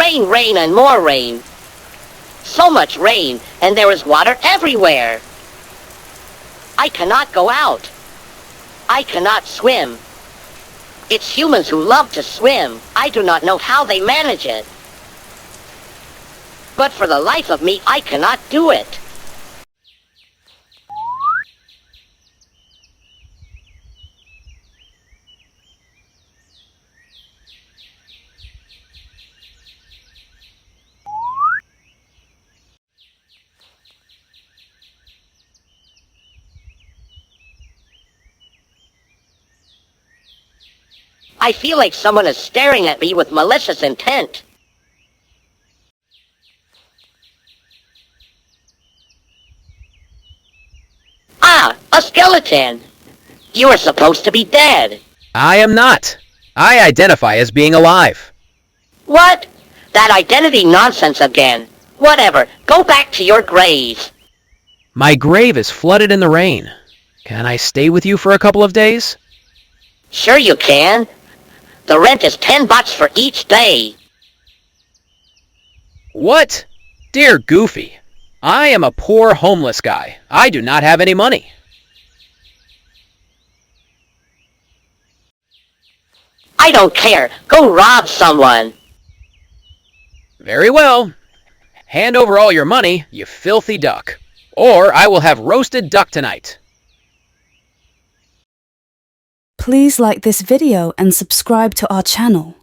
Rain, rain, and more rain. So much rain, and there is water everywhere. I cannot go out. I cannot swim. It's humans who love to swim. I do not know how they manage it. But for the life of me, I cannot do it. I feel like someone is staring at me with malicious intent. Ah, a skeleton! You are supposed to be dead. I am not. I identify as being alive. What? That identity nonsense again. Whatever, go back to your grave. My grave is flooded in the rain. Can I stay with you for a couple of days? Sure you can. The rent is $10 for each day. What? Dear Goofy, I am a poor homeless guy. I do not have any money. I don't care. Go rob someone. Very well. Hand over all your money, you filthy duck. Or I will have roasted duck tonight. Please like this video and subscribe to our channel.